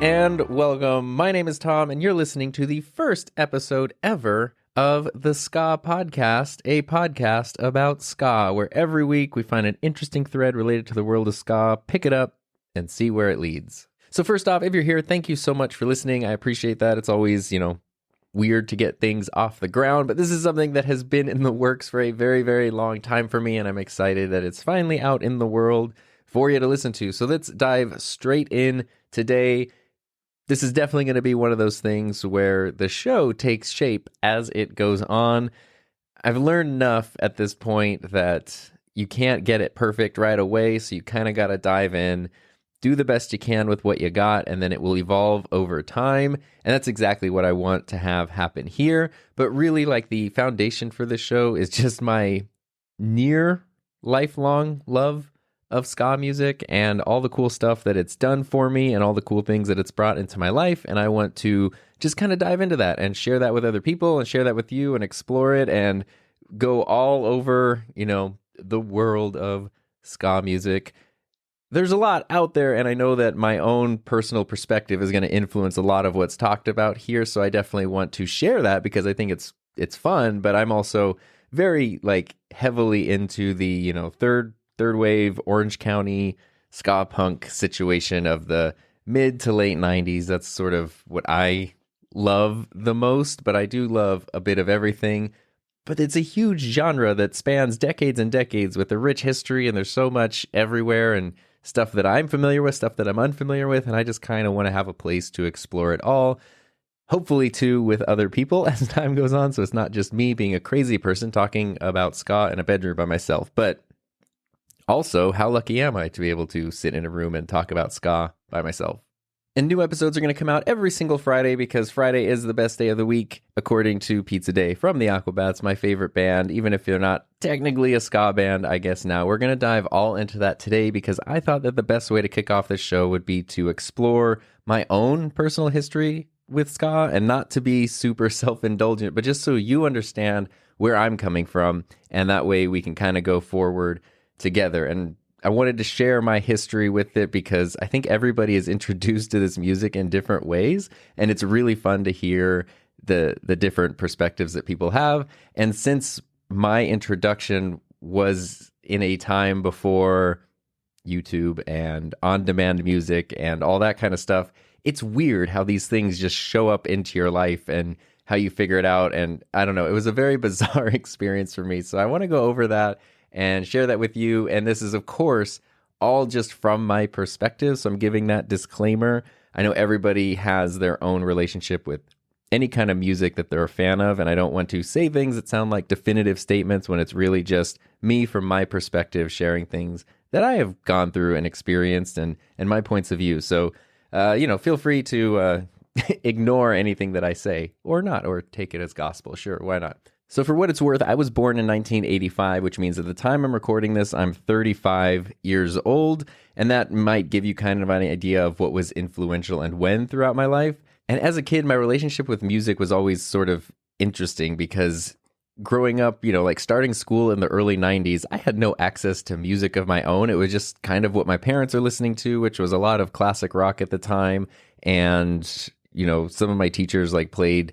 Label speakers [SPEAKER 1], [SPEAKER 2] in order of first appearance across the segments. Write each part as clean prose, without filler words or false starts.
[SPEAKER 1] and welcome. My name is Tom, and you're listening to the first episode ever of the Ska Podcast, a podcast about ska, where every week we find an interesting thread related to the world of ska, pick it up, and see where it leads. So first off, if you're here, thank you so much for listening. I appreciate that. It's always, weird to get things off the ground, but this is something that has been in the works for a very, very long time for me, and I'm excited that it's finally out in the world for you to listen to. So let's dive straight in today. This is definitely going to be one of those things where the show takes shape as it goes on. I've learned enough at this point that you can't get it perfect right away, so you kind of got to dive in, do the best you can with what you got, and then it will evolve over time. And that's exactly what I want to have happen here. But really, the foundation for this show is just my near lifelong love of ska music and all the cool stuff that it's done for me and all the cool things that it's brought into my life. And I want to just kind of dive into that and share that with other people and share that with you and explore it and go all over, the world of ska music. There's a lot out there, and I know that my own personal perspective is going to influence a lot of what's talked about here. So I definitely want to share that because I think it's fun, but I'm also very heavily into the, third wave Orange County ska punk situation of the mid to late 90s. That's sort of what I love the most, but I do love a bit of everything. But it's a huge genre that spans decades and decades with a rich history, and there's so much everywhere and stuff that I'm familiar with, stuff that I'm unfamiliar with, and I just kind of want to have a place to explore it all. Hopefully, too, with other people as time goes on, so it's not just me being a crazy person talking about ska in a bedroom by myself, but also, how lucky am I to be able to sit in a room and talk about ska by myself? And new episodes are going to come out every single Friday because Friday is the best day of the week, according to Pizza Day from the Aquabats, my favorite band. Even if you're not technically a ska band, I guess now. We're going to dive all into that today because I thought that the best way to kick off this show would be to explore my own personal history with ska and not to be super self-indulgent, but just so you understand where I'm coming from. And that way we can kind of go forward together. And I wanted to share my history with it because I think everybody is introduced to this music in different ways, and it's really fun to hear the different perspectives that people have. And since my introduction was in a time before YouTube and on-demand music and all that kind of stuff, it's weird how these things just show up into your life and how you figure it out. And I don't know, it was a very bizarre experience for me. So I want to go over that and share that with you. And this is, of course, all just from my perspective. So I'm giving that disclaimer. I know everybody has their own relationship with any kind of music that they're a fan of. And I don't want to say things that sound like definitive statements when it's really just me from my perspective sharing things that I have gone through and experienced and my points of view. So, feel free to ignore anything that I say or not, or take it as gospel. Sure, why not? So for what it's worth, I was born in 1985, which means at the time I'm recording this, I'm 35 years old, and that might give you kind of an idea of what was influential and when throughout my life. And as a kid, my relationship with music was always sort of interesting because growing up, starting school in the early 90s, I had no access to music of my own. It was just kind of what my parents are listening to, which was a lot of classic rock at the time. And, some of my teachers played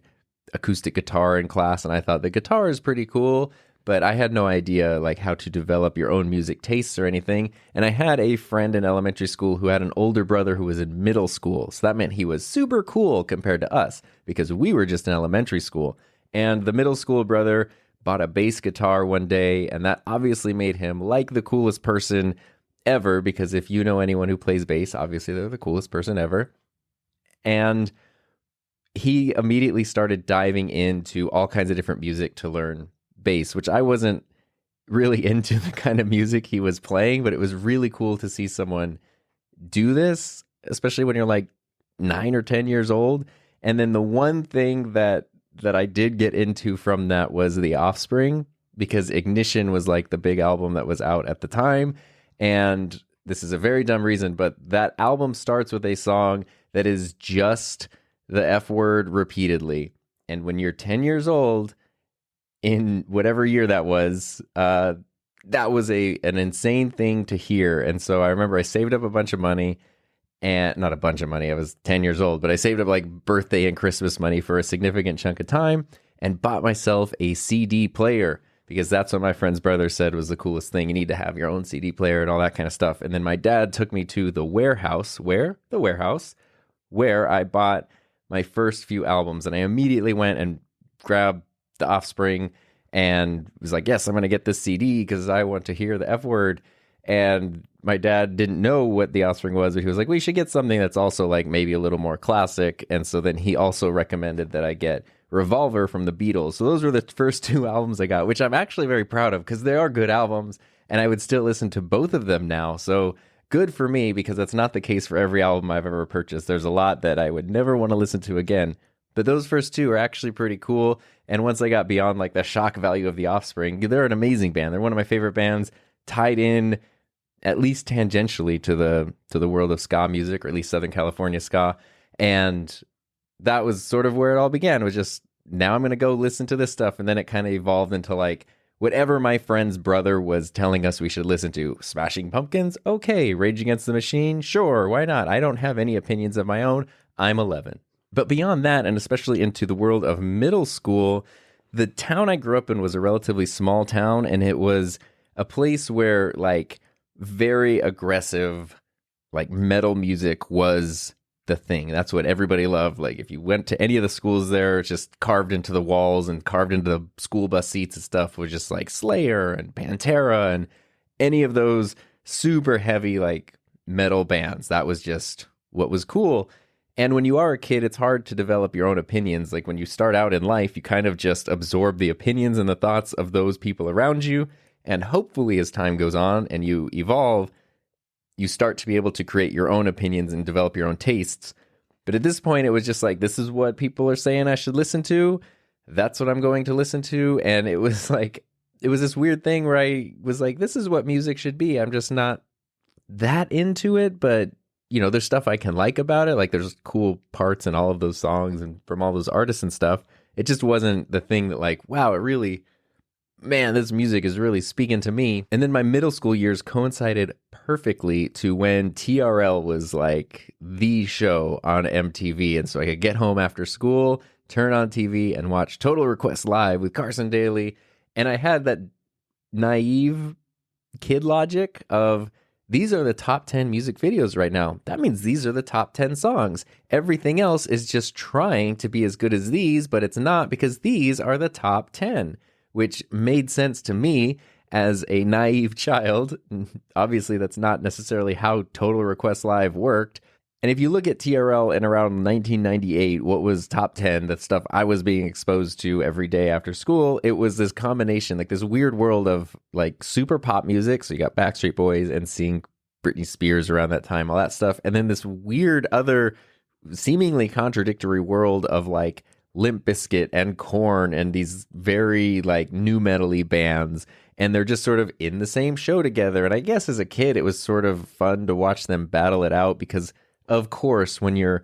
[SPEAKER 1] acoustic guitar in class, and I thought the guitar is pretty cool, but I had no idea how to develop your own music tastes or anything. And I had a friend in elementary school who had an older brother who was in middle school, so that meant he was super cool compared to us because we were just in elementary school. And the middle school brother bought a bass guitar one day, and that obviously made him the coolest person ever, because if you know anyone who plays bass, obviously they're the coolest person ever. And he immediately started diving into all kinds of different music to learn bass, which I wasn't really into the kind of music he was playing, but it was really cool to see someone do this, especially when you're 9 or 10 years old. And then the one thing that I did get into from that was The Offspring, because Ignition was the big album that was out at the time. And this is a very dumb reason, but that album starts with a song that is just the F word repeatedly. And when you're 10 years old, in whatever year that was an insane thing to hear. And so I remember I saved up a bunch of money and not a bunch of money. I was 10 years old, but I saved up like birthday and Christmas money for a significant chunk of time and bought myself a CD player because that's what my friend's brother said was the coolest thing. You need to have your own CD player and all that kind of stuff. And then my dad took me to the warehouse, where I bought my first few albums. And I immediately went and grabbed The Offspring and was like, yes, I'm going to get this CD because I want to hear the F word. And my dad didn't know what The Offspring was, but he was like, we should get something that's also like maybe a little more classic. And so then he also recommended that I get Revolver from the Beatles. So those were the first two albums I got, which I'm actually very proud of because they are good albums and I would still listen to both of them now. So good for me because that's not the case for every album I've ever purchased. There's a lot that I would never want to listen to again. But those first two are actually pretty cool. And once I got beyond like the shock value of The Offspring, they're an amazing band. They're one of my favorite bands, tied in at least tangentially to the world of ska music, or at least Southern California ska. And that was sort of where it all began, was just, now I'm going to go listen to this stuff. And then it kind of evolved into like whatever my friend's brother was telling us we should listen to. Smashing Pumpkins? Okay. Rage Against the Machine? Sure. Why not? I don't have any opinions of my own. I'm 11. But beyond that, and especially into the world of middle school, the town I grew up in was a relatively small town, and it was a place where like very aggressive like metal music was the thing. That's what everybody loved. Like if you went to any of the schools there, it's just carved into the walls and carved into the school bus seats and stuff was just like Slayer and Pantera and any of those super heavy like metal bands. That was just what was cool. And when you are a kid, it's hard to develop your own opinions. Like when you start out in life, you kind of just absorb the opinions and the thoughts of those people around you. And hopefully as time goes on and you evolve, you start to be able to create your own opinions and develop your own tastes. But at this point, it was just like, this is what people are saying I should listen to. That's what I'm going to listen to. And it was like, it was this weird thing where I was like, this is what music should be. I'm just not that into it, but you know, there's stuff I can like about it. Like there's cool parts in all of those songs and from all those artists and stuff. It just wasn't the thing that like, wow, it really, man, this music is really speaking to me. And then my middle school years coincided perfectly to when TRL was like the show on MTV. And so I could get home after school, turn on TV and watch Total Request Live with Carson Daly. And I had that naive kid logic of, these are the top 10 music videos right now. That means these are the top 10 songs. Everything else is just trying to be as good as these, but it's not because these are the top 10, which made sense to me as a naive child. Obviously, that's not necessarily how Total Request Live worked. And if you look at TRL in around 1998, what was top 10, the stuff I was being exposed to every day after school, it was this combination, like this weird world of like super pop music. So you got Backstreet Boys and seeing Britney Spears around that time, all that stuff. And then this weird other seemingly contradictory world of like Limp Bizkit and Korn and these very like new metal-y bands. And they're just sort of in the same show together. And I guess as a kid, it was sort of fun to watch them battle it out because of course, when you're,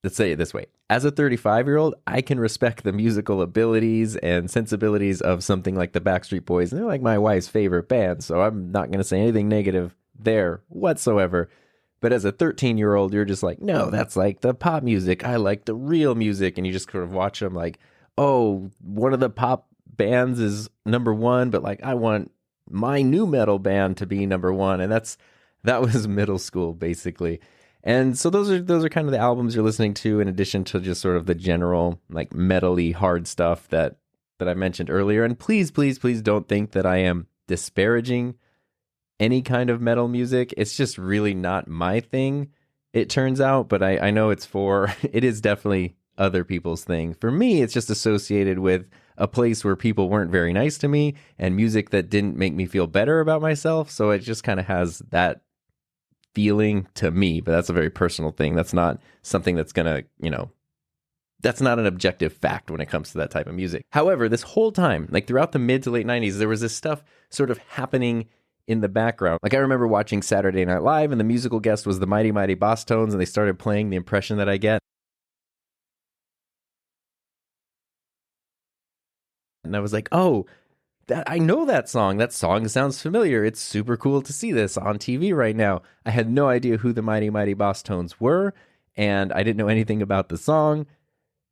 [SPEAKER 1] let's say it this way, as a 35-year-old, I can respect the musical abilities and sensibilities of something like the Backstreet Boys. And they're like my wife's favorite band, so I'm not going to say anything negative there whatsoever. But as a 13-year-old, you're just like, no, that's like the pop music. I like the real music. And you just sort of watch them like, oh, one of the pop bands is number one, but like I want my new metal band to be number one. And that was middle school, basically. And so those are kind of the albums you're listening to in addition to just sort of the general like metal-y hard stuff that I mentioned earlier. And please, please, please don't think that I am disparaging any kind of metal music. It's just really not my thing, it turns out. But I know it is definitely other people's thing. For me, it's just associated with a place where people weren't very nice to me and music that didn't make me feel better about myself. So it just kind of has that feeling to me, but that's a very personal thing. That's not something that's gonna, that's not an objective fact when it comes to that type of music. However, this whole time, like throughout the mid to late 90s, there was this stuff sort of happening in the background. Like I remember watching Saturday Night Live and the musical guest was the Mighty Mighty Boss Tones and they started playing The Impression That I Get. And I was like, oh, that I know that song. That song sounds familiar. It's super cool to see this on TV right now. I had no idea who the Mighty Mighty Boss Tones were, and I didn't know anything about the song.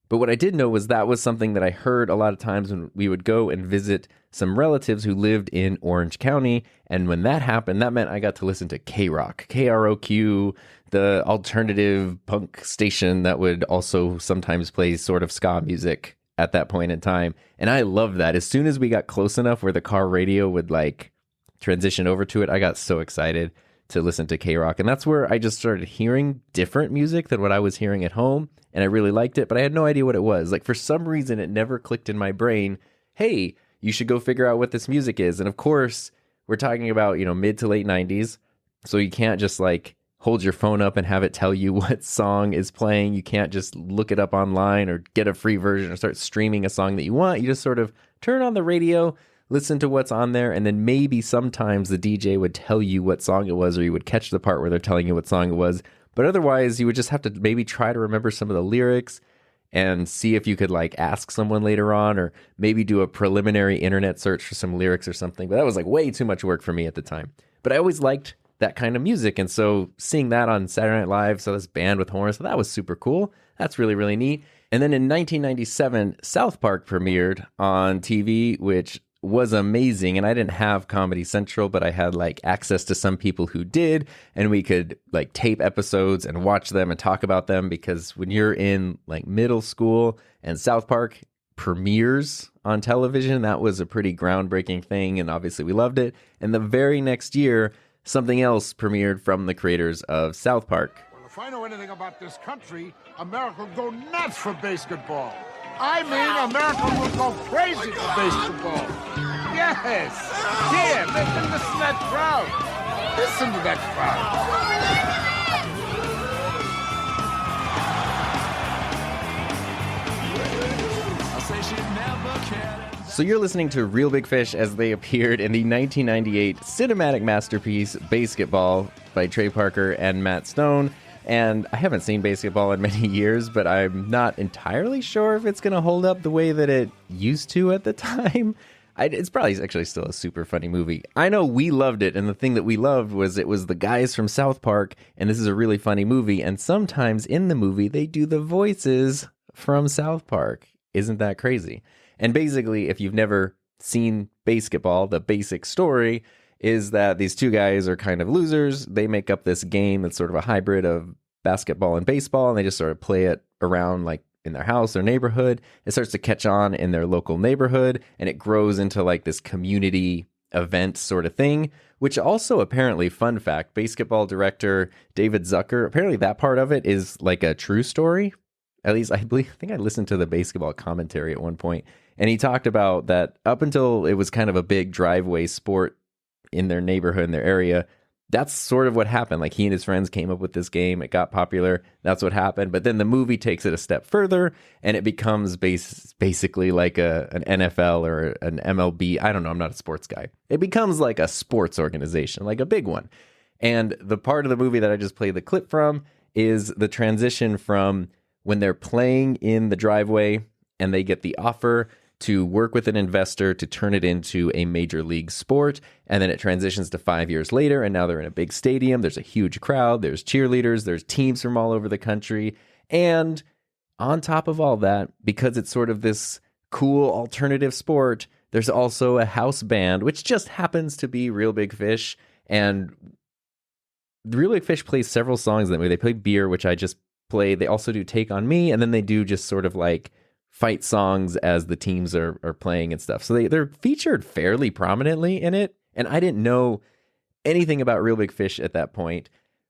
[SPEAKER 1] But what I did know was that was something that I heard a lot of times when we would go and visit some relatives who lived in Orange County. And when that happened, that meant I got to listen to K-Rock, KROQ, the alternative punk station that would also sometimes play sort of ska music at that point in time. And I loved that. As soon as we got close enough where the car radio would like transition over to it, I got so excited to listen to K-Rock. And that's where I just started hearing different music than what I was hearing at home. And I really liked it, but I had no idea what it was. Like, for some reason, it never clicked in my brain, hey, you should go figure out what this music is. And of course, we're talking about, mid to late 90s. So you can't just like hold your phone up and have it tell you what song is playing. You can't just look it up online or get a free version or start streaming a song that you want. You just sort of turn on the radio, listen to what's on there, and then maybe sometimes the DJ would tell you what song it was, or you would catch the part where they're telling you what song it was. But otherwise, you would just have to maybe try to remember some of the lyrics and see if you could like ask someone later on, or maybe do a preliminary internet search for some lyrics or something. But that was like way too much work for me at the time. But I always liked that kind of music. And so seeing that on Saturday Night Live, so this band with horns, so that was super cool. That's really, really neat. And then in 1997, South Park premiered on TV, which was amazing. And I didn't have Comedy Central, but I had like access to some people who did, and we could like tape episodes and watch them and talk about them, because when you're in like middle school and South Park premieres on television, that was a pretty groundbreaking thing. And obviously we loved it. And the very next year, something else premiered from the creators of South Park.
[SPEAKER 2] Well, if I know anything about this country, America will go nuts for basketball. I mean, America will go crazy for basketball. Yes. Yeah, listen to that crowd. Listen to that
[SPEAKER 1] crowd. So you're listening to Real Big Fish as they appeared in the 1998 cinematic masterpiece Basketball by Trey Parker and Matt Stone. And I haven't seen Basketball in many years, but I'm not entirely sure if it's going to hold up the way that it used to at the time. It's probably actually still a super funny movie. I know we loved it, and the thing that we loved was it was the guys from South Park, and this is a really funny movie, and sometimes in the movie they do the voices from South Park. Isn't that crazy? And basically, if you've never seen Basketball, the basic story is that these two guys are kind of losers. They make up this game that's sort of a hybrid of basketball and baseball, and they just sort of play it around like in their house or neighborhood. It starts to catch on in their local neighborhood, and it grows into like this community event sort of thing, which also apparently, fun fact, basketball director David Zucker, apparently that part of it is like a true story. At least I think I listened to the basketball commentary at one point, and he talked about that up until it was kind of a big driveway sport in their neighborhood, in their area, that's sort of what happened. Like, he and his friends came up with this game. It got popular. That's what happened. But then the movie takes it a step further, and it becomes basically like an NFL or an MLB. I don't know. I'm not a sports guy. It becomes like a sports organization, like a big one. And the part of the movie that I just played the clip from is the transition from when they're playing in the driveway and they get the offer to work with an investor to turn it into a major league sport. And then it transitions to 5 years later, and now they're in a big stadium. There's a huge crowd. There's cheerleaders. There's teams from all over the country. And on top of all that, because it's sort of this cool alternative sport, there's also a house band, which just happens to be Real Big Fish. And Real Big Fish plays several songs in that movie. They play Beer, which I just played. They also do Take on Me. And then they do just sort of like fight songs as the teams are playing and stuff. So they're featured fairly prominently in it. And I didn't know anything about Real Big Fish at that point.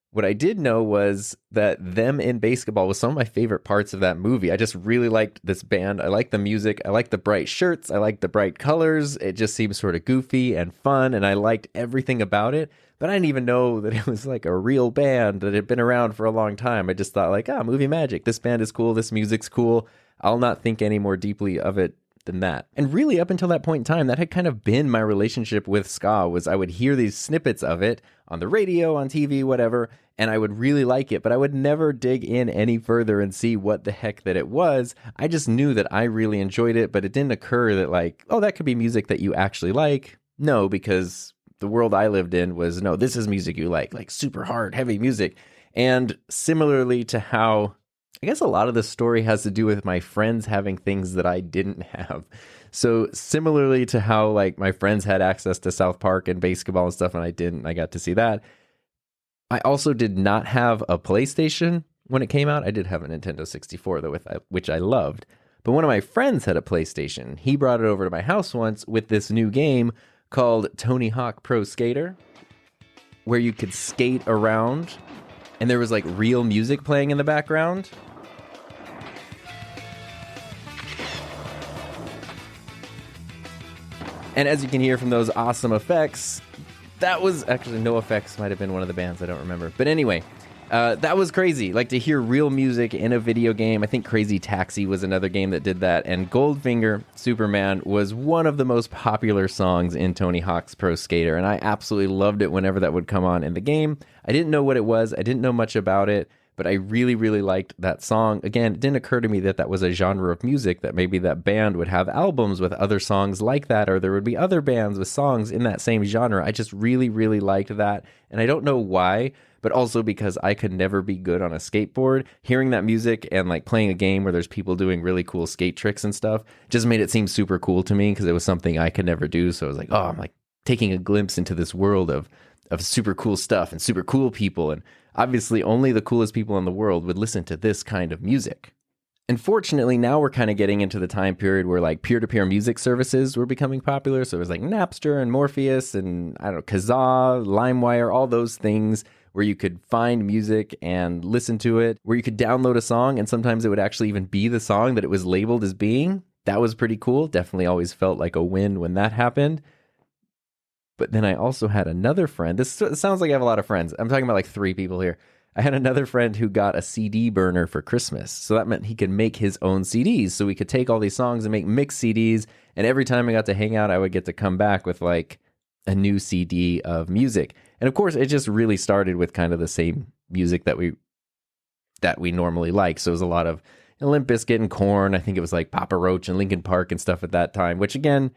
[SPEAKER 1] What I did know was that them in basketball was some of my favorite parts of that movie. I just really liked this band. I liked the music. I liked the bright shirts. I liked the bright colors. It just seemed sort of goofy and fun, and I liked everything about it. But I didn't even know that it was like a real band that had been around for a long time. I just thought like, movie magic. This band is cool. This music's cool. I'll not think any more deeply of it than that. And really, up until that point in time, that had kind of been my relationship with ska, was I would hear these snippets of it on the radio, on TV, whatever, and I would really like it, but I would never dig in any further and see what the heck that it was. I just knew that I really enjoyed it, but it didn't occur that like, oh, that could be music that you actually like. No, because the world I lived in was, no, this is music you like super hard, heavy music. And similarly to how, I guess a lot of the story has to do with my friends having things that I didn't have. So similarly to how like my friends had access to South Park and basketball and stuff and I didn't, I got to see that. I also did not have a PlayStation when it came out. I did have a Nintendo 64 though, which I loved. But one of my friends had a PlayStation. He brought it over to my house once with this new game called Tony Hawk Pro Skater, where you could skate around and there was like real music playing in the background. And as you can hear from those awesome effects, that was actually No Effects might have been one of the bands, I don't remember. But anyway, that was crazy. Like to hear real music in a video game. I think Crazy Taxi was another game that did that. And Goldfinger Superman was one of the most popular songs in Tony Hawk's Pro Skater. And I absolutely loved it whenever that would come on in the game. I didn't know what it was. I didn't know much about it. But I really, really liked that song. Again, it didn't occur to me that that was a genre of music, that maybe that band would have albums with other songs like that, or there would be other bands with songs in that same genre. I just really, really liked that. And I don't know why, but also because I could never be good on a skateboard. Hearing that music and like playing a game where there's people doing really cool skate tricks and stuff just made it seem super cool to me because it was something I could never do. So I was like, oh, I'm like taking a glimpse into this world of super cool stuff and super cool people. And obviously only the coolest people in the world would listen to this kind of music. And fortunately, now we're kind of getting into the time period where like peer-to-peer music services were becoming popular. So it was like Napster and Morpheus and I don't know, Kazaa, LimeWire, all those things where you could find music and listen to it, where you could download a song and sometimes it would actually even be the song that it was labeled as being. That was pretty cool. Definitely always felt like a win when that happened. But then I also had another friend. This sounds like I have a lot of friends. I'm talking about like 3 people here. I had another friend who got a CD burner for Christmas. So that meant he could make his own CDs. So we could take all these songs and make mixed CDs. And every time I got to hang out, I would get to come back with like a new CD of music. And of course, it just really started with kind of the same music that we normally like. So it was a lot of Limp Bizkit and Korn. I think it was like Papa Roach and Linkin Park and stuff at that time, which again,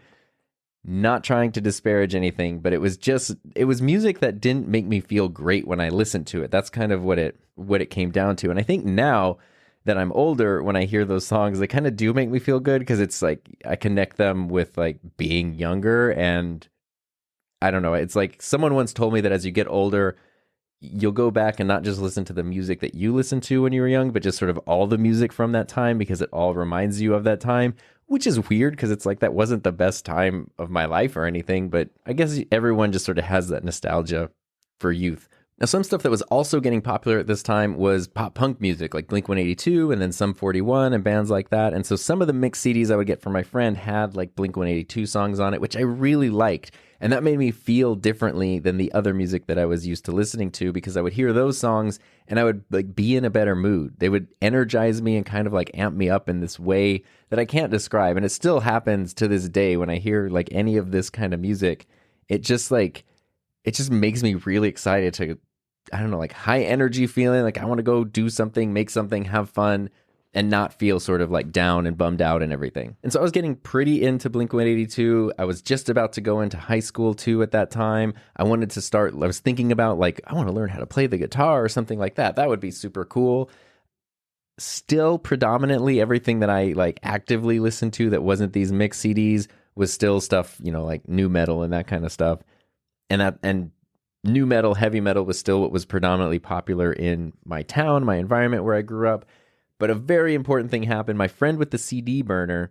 [SPEAKER 1] not trying to disparage anything, but it was music that didn't make me feel great when I listened to it. That's kind of what it came down to. And I think now that I'm older, when I hear those songs, they kind of do make me feel good because it's like I connect them with like being younger. And I don't know, it's like someone once told me that as you get older, you'll go back and not just listen to the music that you listened to when you were young, but just sort of all the music from that time because it all reminds you of that time. Which is weird because it's like that wasn't the best time of my life or anything, but I guess everyone just sort of has that nostalgia for youth. Now, some stuff that was also getting popular at this time was pop punk music, like Blink-182 and then Sum 41 and bands like that. And so some of the mixed CDs I would get from my friend had like Blink-182 songs on it, which I really liked. And that made me feel differently than the other music that I was used to listening to because I would hear those songs and I would like be in a better mood. They would energize me and kind of like amp me up in this way that I can't describe. And it still happens to this day when I hear like any of this kind of music. It just makes me really excited to, I don't know, like high energy feeling. Like I want to go do something, make something, have fun, and not feel sort of like down and bummed out and everything. And so I was getting pretty into Blink-182. I was just about to go into high school too at that time. I was thinking about like, I want to learn how to play the guitar or something like that. That would be super cool. Still predominantly everything that I like actively listened to that wasn't these mixed CDs was still stuff, you know, like nu metal and that kind of stuff. And nu metal, heavy metal was still what was predominantly popular in my town, my environment where I grew up. But a very important thing happened. My friend with the CD burner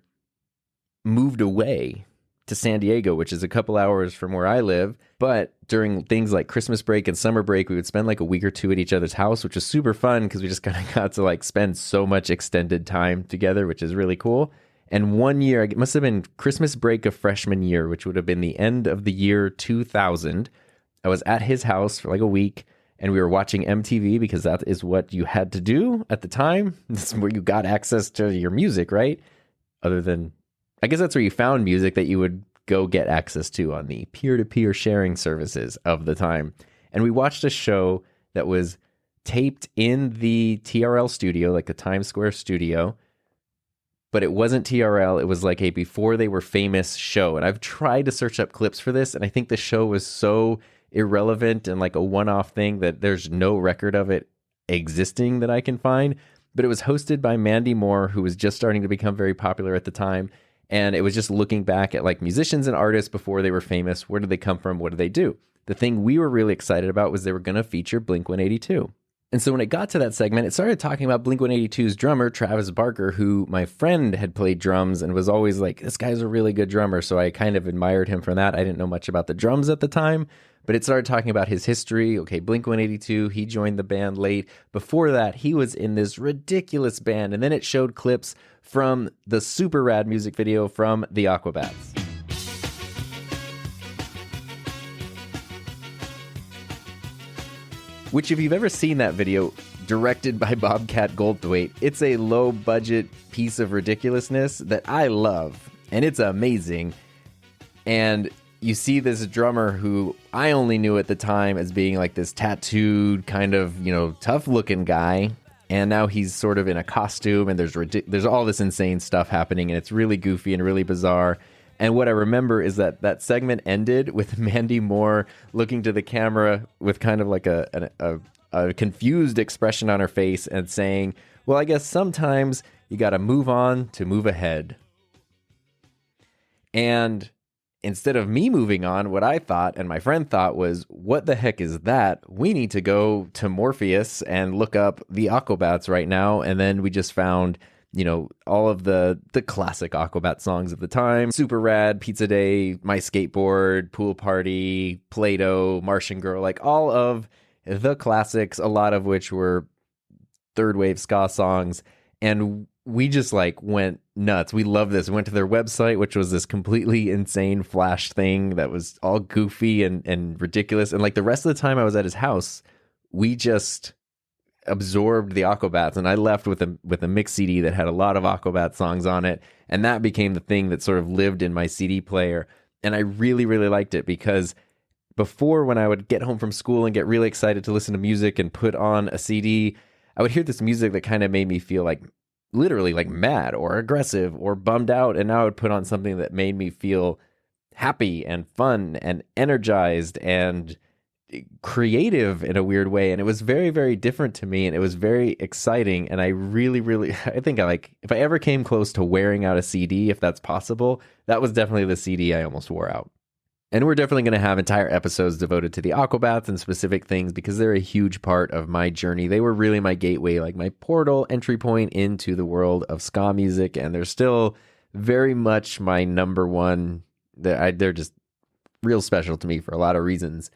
[SPEAKER 1] moved away to San Diego, which is a couple hours from where I live. But during things like Christmas break and summer break, we would spend like a week or 2 at each other's house, which was super fun because we just kind of got to like spend so much extended time together, which is really cool. And one year, it must have been Christmas break of freshman year, which would have been the end of the year 2000. I was at his house for like a week. And we were watching MTV because that is what you had to do at the time. This is where you got access to your music, right? Other than I guess that's where you found music that you would go get access to on the peer-to-peer sharing services of the time. And we watched a show that was taped in the TRL studio, like the Times Square studio, but it wasn't TRL. It was like a before they were famous show. And I've tried to search up clips for this, and I think the show was so irrelevant and like a one-off thing that there's no record of it existing that I can find. But it was hosted by Mandy Moore, who was just starting to become very popular at the time. And it was just looking back at like musicians and artists before they were famous. Where did they come from? What did they do? The thing we were really excited about was they were going to feature Blink-182. And so when it got to that segment, it started talking about Blink-182's drummer, Travis Barker, who my friend had played drums and was always like, this guy's a really good drummer. So I kind of admired him for that. I didn't know much about the drums at the time, but it started talking about his history. Okay, Blink-182, he joined the band late. Before that, he was in this ridiculous band. And then it showed clips from the super rad music video from the Aquabats. Which, if you've ever seen that video, directed by Bobcat Goldthwait, it's a low-budget piece of ridiculousness that I love, and it's amazing. And you see this drummer who I only knew at the time as being like this tattooed, kind of, tough-looking guy, and now he's sort of in a costume, and there's all this insane stuff happening, and it's really goofy and really bizarre. And what I remember is that segment ended with Mandy Moore looking to the camera with kind of like a confused expression on her face and saying, well, I guess sometimes you got to move on to move ahead. And instead of me moving on, what I thought and my friend thought was, what the heck is that? We need to go to Morpheus and look up the Aquabats right now. And then we just found all of the classic Aquabat songs of the time. Super Rad, Pizza Day, My Skateboard, Pool Party, Play-Doh, Martian Girl, like all of the classics, a lot of which were third wave ska songs. And we just like went nuts. We loved this. We went to their website, which was this completely insane Flash thing that was all goofy and ridiculous. And like the rest of the time I was at his house, we just absorbed the Aquabats, and I left with a mix CD that had a lot of Aquabat songs on it, and that became the thing that sort of lived in my CD player. And I really, really liked it because before, when I would get home from school and get really excited to listen to music and put on a CD, I would hear this music that kind of made me feel like literally like mad or aggressive or bummed out, and now I would put on something that made me feel happy and fun and energized and creative in a weird way. And it was very, very different to me, and it was very exciting. And I really, really, I think if I ever came close to wearing out a CD, if that's possible, that was definitely the CD I almost wore out. And we're definitely going to have entire episodes devoted to the Aquabats and specific things because they're a huge part of my journey. They were really my gateway, like my portal entry point into the world of ska music. And they're still very much my number one. They're just real special to me for a lot of reasons.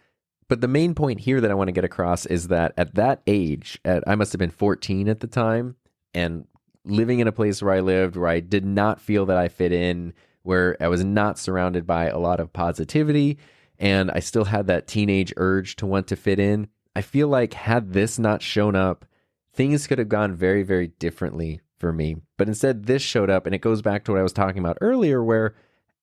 [SPEAKER 1] But the main point here that I want to get across is that at that age, I must have been 14 at the time, and living in a place where I lived, where I did not feel that I fit in, where I was not surrounded by a lot of positivity, and I still had that teenage urge to want to fit in. I feel like had this not shown up, things could have gone very, very differently for me. But instead, this showed up, and it goes back to what I was talking about earlier, where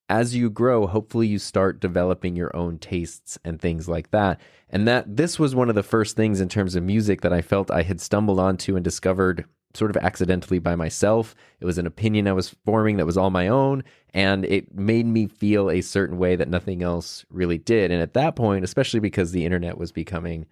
[SPEAKER 1] as you grow, hopefully you start developing your own tastes and things like that. And that this was one of the first things in terms of music that I felt I had stumbled onto and discovered sort of accidentally by myself. It was an opinion I was forming that was all my own, and it made me feel a certain way that nothing else really did. And at that point, especially because the internet was becoming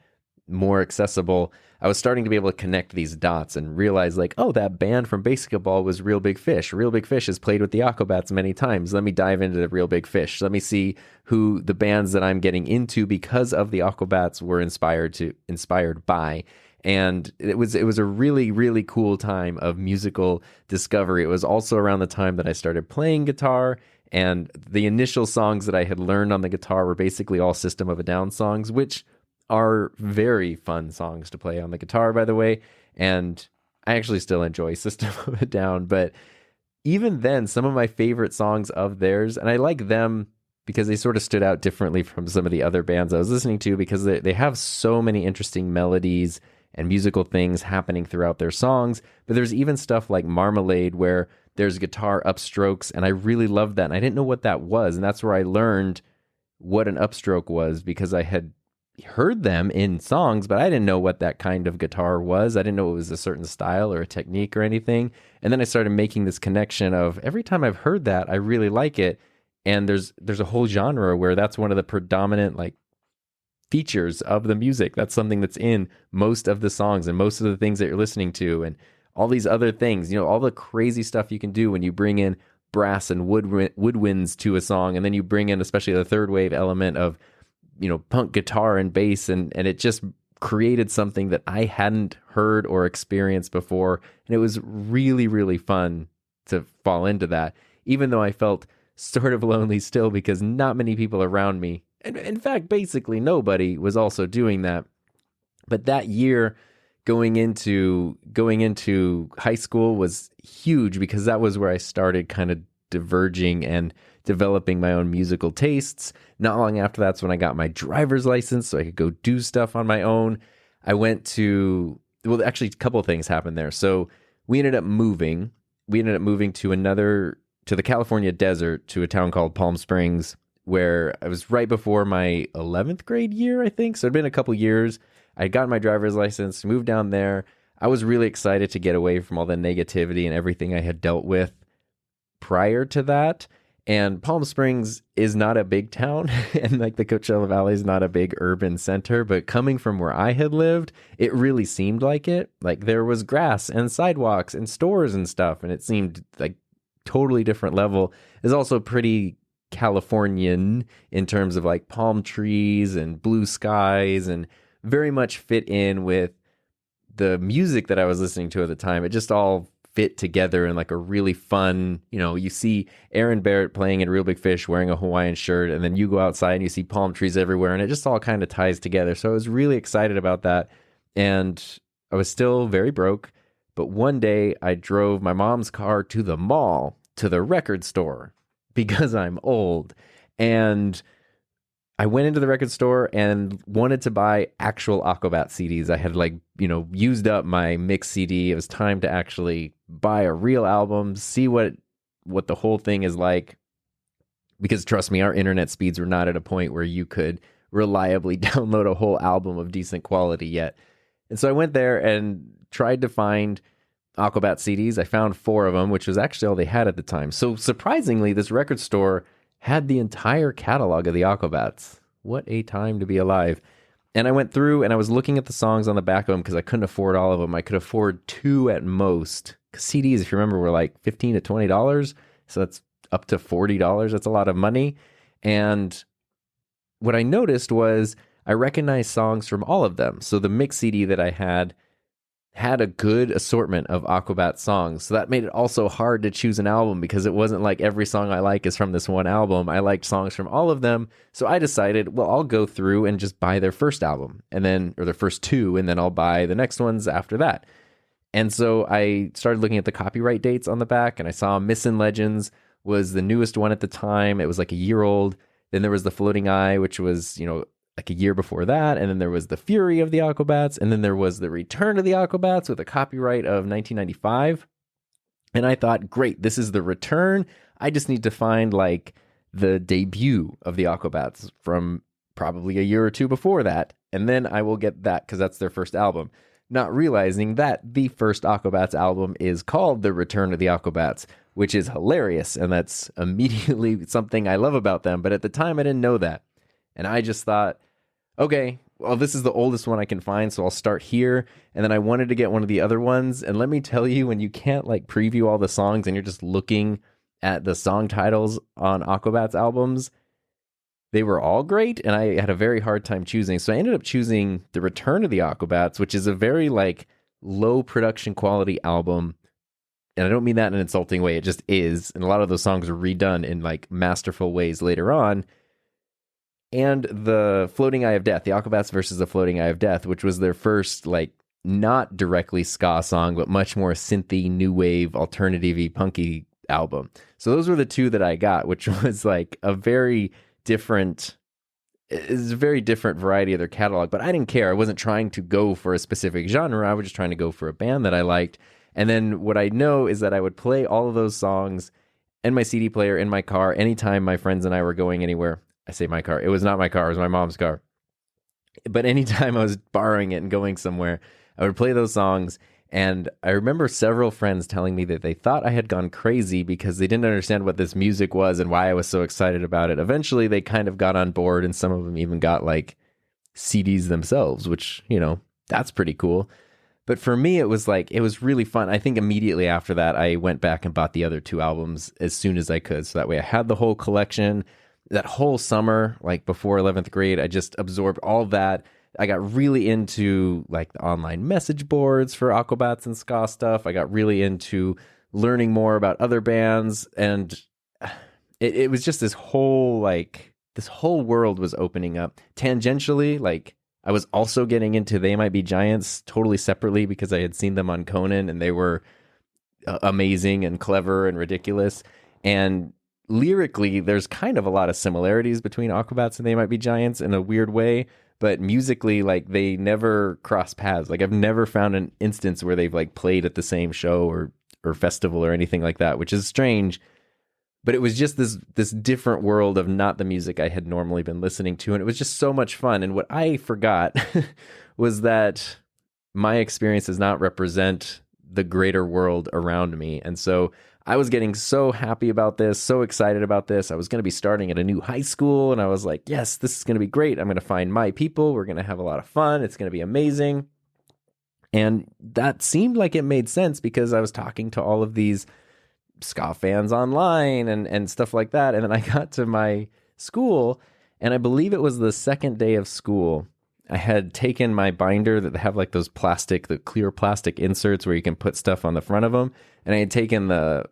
[SPEAKER 1] more accessible, I was starting to be able to connect these dots and realize like, oh, that band from Basketball was Real Big Fish. Real Big Fish has played with the Aquabats many times. Let me dive into the Real Big Fish. Let me see who the bands that I'm getting into because of the Aquabats were inspired by. And it was a really, really cool time of musical discovery. It was also around the time that I started playing guitar, and the initial songs that I had learned on the guitar were basically all System of a Down songs, which are very fun songs to play on the guitar, by the way. And I actually still enjoy System of a Down, but even then, some of my favorite songs of theirs, and I like them because they sort of stood out differently from some of the other bands I was listening to, because they have so many interesting melodies and musical things happening throughout their songs. But there's even stuff like Marmalade, where there's guitar upstrokes, and I really loved that. And I didn't know what that was. And that's where I learned what an upstroke was, because I had heard them in songs, but I didn't know what that kind of guitar was. I didn't know it was a certain style or a technique or anything. And then I started making this connection of every time I've heard that, I really like it. And there's a whole genre where that's one of the predominant like features of the music. That's something that's in most of the songs and most of the things that you're listening to, and all these other things, all the crazy stuff you can do when you bring in brass and woodwinds to a song, and then you bring in especially the third wave element of punk guitar and bass, and it just created something that I hadn't heard or experienced before. And it was really, really fun to fall into that, even though I felt sort of lonely still, because not many people around me, and in fact, basically nobody, was also doing that. But that year going into high school was huge, because that was where I started kind of diverging and developing my own musical tastes. Not long after that's when I got my driver's license, so I could go do stuff on my own. I went to, well, actually a couple of things happened there. So we ended up moving to the California desert, to a town called Palm Springs, where I was right before my 11th grade year, I think. So it'd been a couple years. I got my driver's license, moved down there. I was really excited to get away from all the negativity and everything I had dealt with prior to that. And Palm Springs is not a big town, and like the Coachella Valley is not a big urban center, but coming from where I had lived, it really seemed like it. Like there was grass and sidewalks and stores and stuff, and it seemed like totally different level. It's also pretty Californian in terms of like palm trees and blue skies, and very much fit in with the music that I was listening to at the time. It just all fit together in like a really fun, you see Aaron Barrett playing in Real Big Fish wearing a Hawaiian shirt, and then you go outside and you see palm trees everywhere, and it just all kind of ties together. So I was really excited about that. And I was still very broke, but one day I drove my mom's car to the mall, to the record store, because I'm old. And I went into the record store and wanted to buy actual Aquabat CDs. I had used up my mix CD. It was time to actually buy a real album, see what the whole thing is like. Because trust me, our internet speeds were not at a point where you could reliably download a whole album of decent quality yet. And so I went there and tried to find Aquabat CDs. I found 4 of them, which was actually all they had at the time. So surprisingly, this record store had the entire catalog of the Aquabats. What a time to be alive. And I went through and I was looking at the songs on the back of them, because I couldn't afford all of them. I could afford 2 at most. Because CDs, if you remember, were like $15 to $20. So that's up to $40. That's a lot of money. And what I noticed was I recognized songs from all of them. So the mix CD that I had a good assortment of Aquabat songs. So that made it also hard to choose an album, because it wasn't like every song I like is from this one album. I liked songs from all of them. So I decided, well, I'll go through and just buy their first album, or their first 2, and then I'll buy the next ones after that. And so I started looking at the copyright dates on the back, and I saw Missin' Legends was the newest one at the time. It was like a year old. Then there was The Floating Eye, which was, like a year before that. And then there was The Fury of the Aquabats. And then there was The Return of the Aquabats with a copyright of 1995. And I thought, great, this is the return. I just need to find like the debut of the Aquabats from probably a year or 2 before that. And then I will get that, because that's their first album. Not realizing that the first Aquabats album is called The Return of the Aquabats, which is hilarious. And that's immediately something I love about them. But at the time, I didn't know that. And I just thought, okay, well, this is the oldest one I can find, so I'll start here. And then I wanted to get one of the other ones. And let me tell you, when you can't like preview all the songs and you're just looking at the song titles on Aquabats albums, they were all great. And I had a very hard time choosing. So I ended up choosing The Return of the Aquabats, which is a very like low production quality album. And I don't mean that in an insulting way. It just is. And a lot of those songs are redone in like masterful ways later on. And The Floating Eye of Death, the Aquabats versus The Floating Eye of Death, which was their first, like, not directly ska song, but much more synthy, new wave, alternative-y, punky album. So those were the 2 that I got, which was like a very different variety of their catalog. But I didn't care. I wasn't trying to go for a specific genre. I was just trying to go for a band that I liked. And then what I know is that I would play all of those songs in my CD player in my car anytime my friends and I were going anywhere. I say my car. It was not my car. It was my mom's car. But anytime I was borrowing it and going somewhere, I would play those songs. And I remember several friends telling me that they thought I had gone crazy because they didn't understand what this music was and why I was so excited about it. Eventually, they kind of got on board, and some of them even got like CDs themselves, which, that's pretty cool. But for me, it was really fun. I think immediately after that, I went back and bought the other 2 albums as soon as I could. So that way I had the whole collection. That whole summer, like before 11th grade, I just absorbed all that. I got really into like the online message boards for Aquabats and ska stuff. I got really into learning more about other bands. And it was just this whole world was opening up. Tangentially, like I was also getting into They Might Be Giants totally separately because I had seen them on Conan and they were amazing and clever and ridiculous. And lyrically, there's kind of a lot of similarities between Aquabats and They Might Be Giants in a weird way, but musically, like they never cross paths. Like I've never found an instance where they've like played at the same show or festival or anything like that, which is strange. But it was just this different world of not the music I had normally been listening to, and it was just so much fun. And what I forgot was that my experience does not represent the greater world around me, and so I was getting so happy about this, so excited about this. I was going to be starting at a new high school, and I was like, yes, this is going to be great. I'm going to find my people. We're going to have a lot of fun. It's going to be amazing. And that seemed like it made sense because I was talking to all of these ska fans online and stuff like that. And then I got to my school, and I believe it was the second day of school. I had taken my binder that have like those the clear plastic inserts where you can put stuff on the front of them. And I had taken the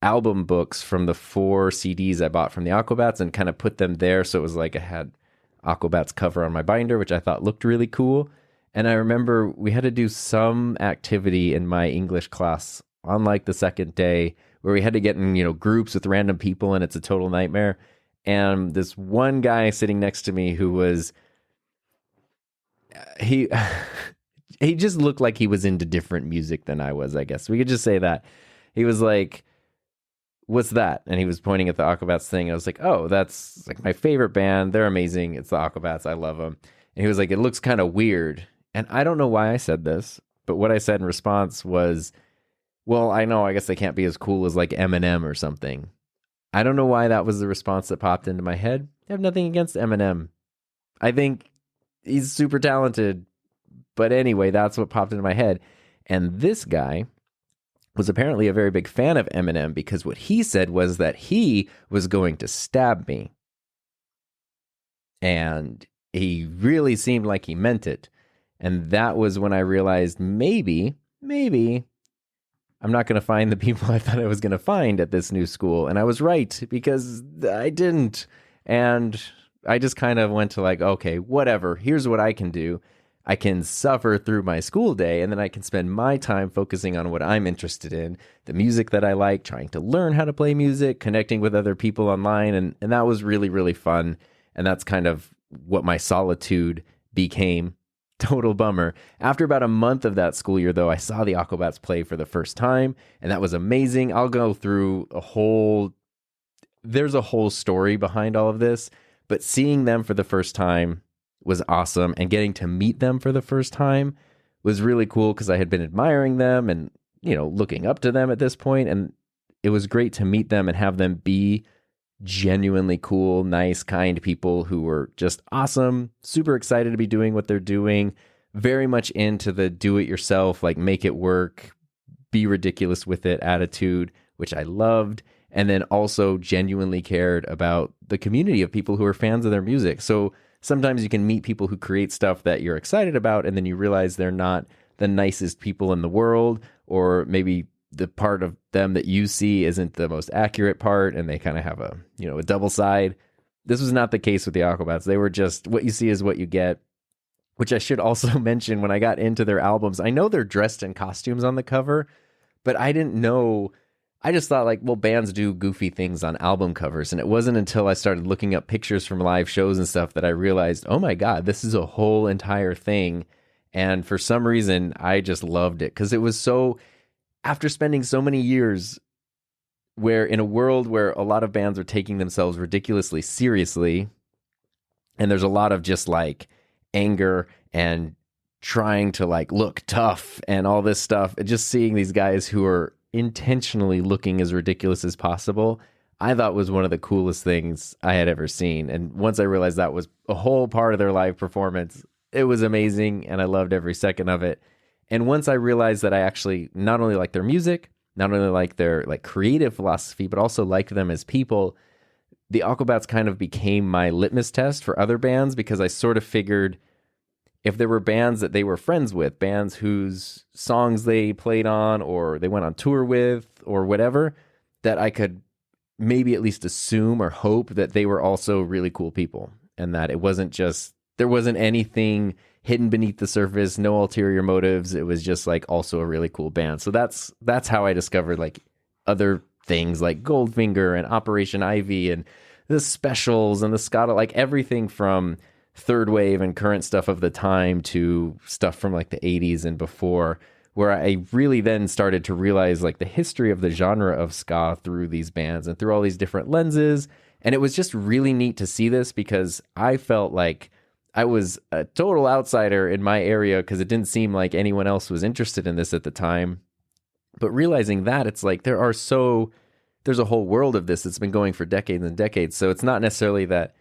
[SPEAKER 1] album books from the 4 CDs I bought from the Aquabats and kind of put them there. So it was like I had Aquabats cover on my binder, which I thought looked really cool. And I remember we had to do some activity in my English class on like the second day where we had to get in, groups with random people, and it's a total nightmare. And this one guy sitting next to me who was, he just looked like he was into different music than I was, I guess. We could just say that. He was like, what's that? And he was pointing at the Aquabats thing. And I was like, oh, that's like my favorite band. They're amazing. It's the Aquabats. I love them. And he was like, it looks kind of weird. And I don't know why I said this, but what I said in response was, well, I guess they can't be as cool as like Eminem or something. I don't know why that was the response that popped into my head. I have nothing against Eminem. I think he's super talented. But anyway, that's what popped into my head. And this guy was apparently a very big fan of Eminem because what he said was that he was going to stab me. And he really seemed like he meant it. And that was when I realized maybe I'm not going to find the people I thought I was going to find at this new school. And I was right because I didn't. And I just kind of went to like, okay, whatever. Here's what I can do. I can suffer through my school day, and then I can spend my time focusing on what I'm interested in, the music that I like, trying to learn how to play music, connecting with other people online. And that was really, really fun. And that's kind of what my solitude became. Total bummer. After about a month of that school year, though, I saw the Aquabats play for the first time, and that was amazing. I'll go through there's a whole story behind all of this, but seeing them for the first time was awesome, and getting to meet them for the first time was really cool because I had been admiring them and, looking up to them at this point, and it was great to meet them and have them be genuinely cool, nice, kind people who were just awesome, super excited to be doing what they're doing, very much into the do-it-yourself, like make it work, be ridiculous with it attitude, which I loved, and then also genuinely cared about the community of people who are fans of their music. So sometimes you can meet people who create stuff that you're excited about, and then you realize they're not the nicest people in the world, or maybe the part of them that you see isn't the most accurate part, and they kind of have a double side. This was not the case with the Aquabats. They were just, what you see is what you get, which I should also mention when I got into their albums. I know they're dressed in costumes on the cover, but I didn't know. I just thought like, well, bands do goofy things on album covers. And it wasn't until I started looking up pictures from live shows and stuff that I realized, oh my God, this is a whole entire thing. And for some reason, I just loved it because it was so, after spending so many years where in a world where a lot of bands are taking themselves ridiculously seriously, and there's a lot of just like anger and trying to like look tough and all this stuff, and just seeing these guys who are intentionally looking as ridiculous as possible, I thought was one of the coolest things I had ever seen. And once I realized that was a whole part of their live performance, it was amazing, and I loved every second of it. And once I realized that I actually not only like their music, not only like their like creative philosophy, but also like them as people, the Aquabats kind of became my litmus test for other bands, because I sort of figured if there were bands that they were friends with, bands whose songs they played on or they went on tour with or whatever, that I could maybe at least assume or hope that they were also really cool people, and that it wasn't just, there wasn't anything hidden beneath the surface, no ulterior motives. It was just like also a really cool band. So that's how I discovered like other things like Goldfinger and Operation Ivy and the Specials and the Ska, like everything from third wave and current stuff of the time to stuff from like the 80s and before, where I really then started to realize like the history of the genre of ska through these bands and through all these different lenses. And it was just really neat to see this, because I felt like I was a total outsider in my area, because it didn't seem like anyone else was interested in this at the time. But realizing that, it's like there's a whole world of this that's been going for decades and decades. So it's not necessarily that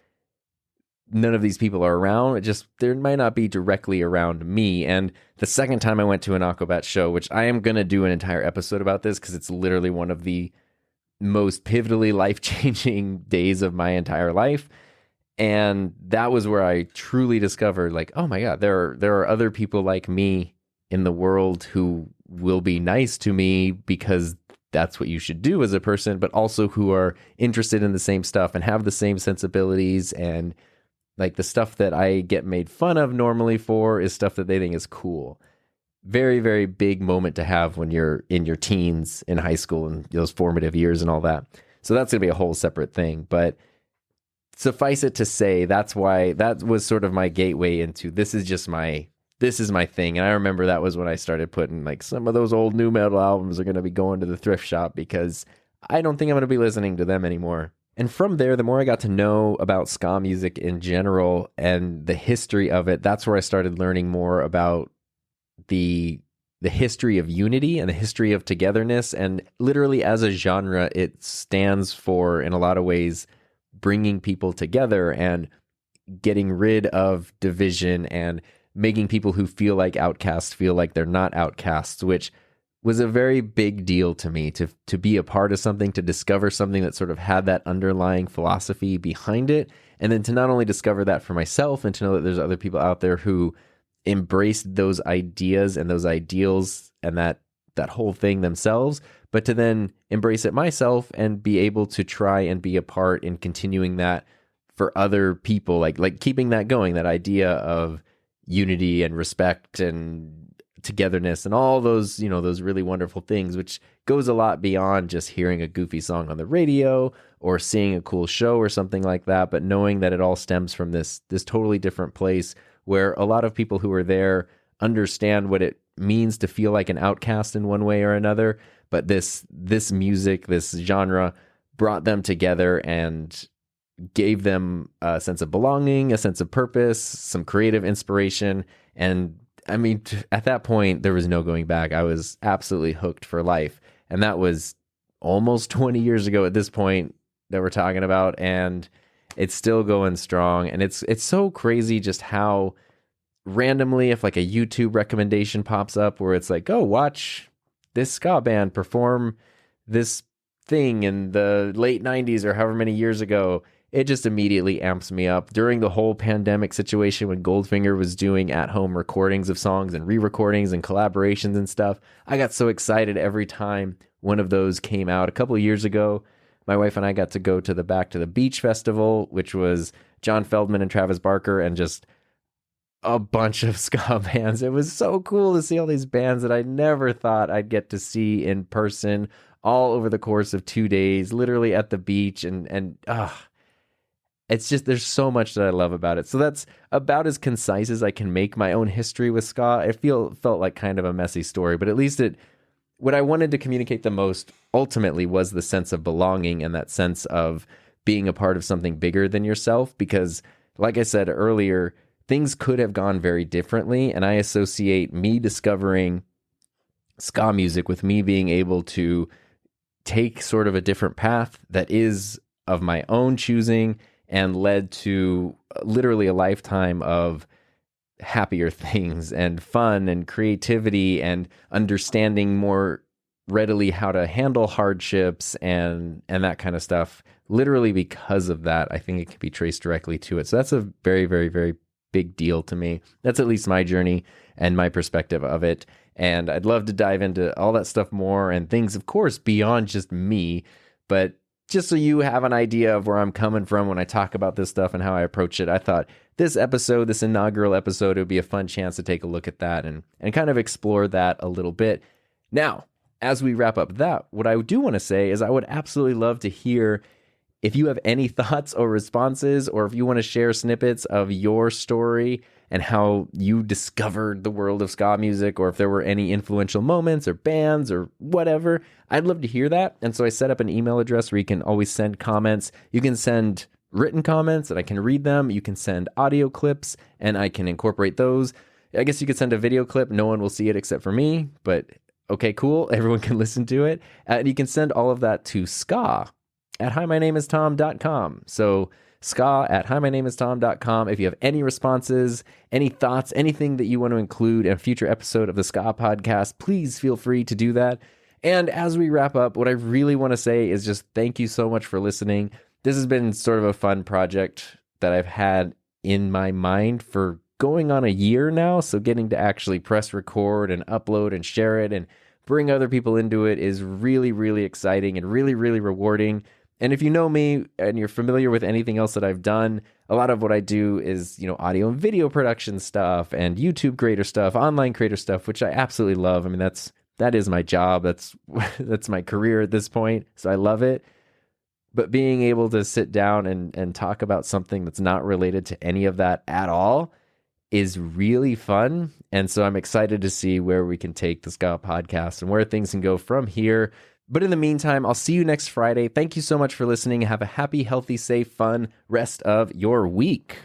[SPEAKER 1] none of these people are around. It just, there might not be directly around me. And the second time I went to an Aquabat show, which I am going to do an entire episode about this, because it's literally one of the most pivotally life-changing days of my entire life. And that was where I truly discovered like, oh my God, there are other people like me in the world who will be nice to me, because that's what you should do as a person, but also who are interested in the same stuff and have the same sensibilities. And like the stuff that I get made fun of normally for is stuff that they think is cool. Very, very big moment to have when you're in your teens in high school and those formative years and all that. So that's going to be a whole separate thing. But suffice it to say, that's why that was sort of my gateway into this is my thing. And I remember that was when I started putting like some of those old nu metal albums are going to be going to the thrift shop, because I don't think I'm going to be listening to them anymore. And from there, the more I got to know about ska music in general and the history of it, that's where I started learning more about the history of unity and the history of togetherness. And literally as a genre, it stands for, in a lot of ways, bringing people together and getting rid of division and making people who feel like outcasts feel like they're not outcasts, which was a very big deal to me, to be a part of something, to discover something that sort of had that underlying philosophy behind it. And then to not only discover that for myself and to know that there's other people out there who embraced those ideas and those ideals and that whole thing themselves, but to then embrace it myself and be able to try and be a part in continuing that for other people, like keeping that going, that idea of unity and respect and togetherness and all those, those really wonderful things, which goes a lot beyond just hearing a goofy song on the radio or seeing a cool show or something like that, but knowing that it all stems from this totally different place where a lot of people who are there understand what it means to feel like an outcast in one way or another, but this music, this genre brought them together and gave them a sense of belonging, a sense of purpose, some creative inspiration. And I mean, at that point, there was no going back. I was absolutely hooked for life. And that was almost 20 years ago at this point that we're talking about. And it's still going strong. And it's so crazy just how randomly, if like a YouTube recommendation pops up where it's like, oh, watch this ska band perform this thing in the late 90s or however many years ago, it just immediately amps me up. During the whole pandemic situation when Goldfinger was doing at-home recordings of songs and re-recordings and collaborations and stuff, I got so excited every time one of those came out. A couple of years ago, my wife and I got to go to the Back to the Beach Festival, which was John Feldman and Travis Barker and just a bunch of ska bands. It was so cool to see all these bands that I never thought I'd get to see in person all over the course of 2 days, literally at the beach. And it's just, there's so much that I love about it. So that's about as concise as I can make my own history with ska. It felt like kind of a messy story, but at least it what I wanted to communicate the most ultimately was the sense of belonging and that sense of being a part of something bigger than yourself. Because like I said earlier, things could have gone very differently. And I associate me discovering ska music with me being able to take sort of a different path that is of my own choosing and led to literally a lifetime of happier things and fun and creativity and understanding more readily how to handle hardships and that kind of stuff. Literally because of that, I think it can be traced directly to it. So that's a very, very, very big deal to me. That's at least my journey and my perspective of it. And I'd love to dive into all that stuff more and things, of course, beyond just me, but just so you have an idea of where I'm coming from when I talk about this stuff and how I approach it, I thought this episode, this inaugural episode, it would be a fun chance to take a look at that and kind of explore that a little bit. Now, as we wrap up that, what I do want to say is I would absolutely love to hear if you have any thoughts or responses, or if you want to share snippets of your story and how you discovered the world of ska music, or if there were any influential moments or bands or whatever, I'd love to hear that. And so I set up an email address where you can always send comments. You can send written comments and I can read them. You can send audio clips and I can incorporate those. I guess you could send a video clip. No one will see it except for me, but okay, cool. Everyone can listen to it. And you can send all of that to ska@himynameistom.com. So ska@himynameistom.com. If you have any responses, any thoughts, anything that you want to include in a future episode of the Ska Podcast, please feel free to do that. And as we wrap up, what I really want to say is just thank you so much for listening. This has been sort of a fun project that I've had in my mind for going on a year now. So getting to actually press record and upload and share it and bring other people into it is really, really exciting and really, really rewarding. And if you know me and you're familiar with anything else that I've done, a lot of what I do is, audio and video production stuff and YouTube creator stuff, online creator stuff, which I absolutely love. I mean, that is my job. That's my career at this point. So I love it. But being able to sit down and talk about something that's not related to any of that at all is really fun. And so I'm excited to see where we can take the Ska Podcast and where things can go from here. But in the meantime, I'll see you next Friday. Thank you so much for listening. Have a happy, healthy, safe, fun rest of your week.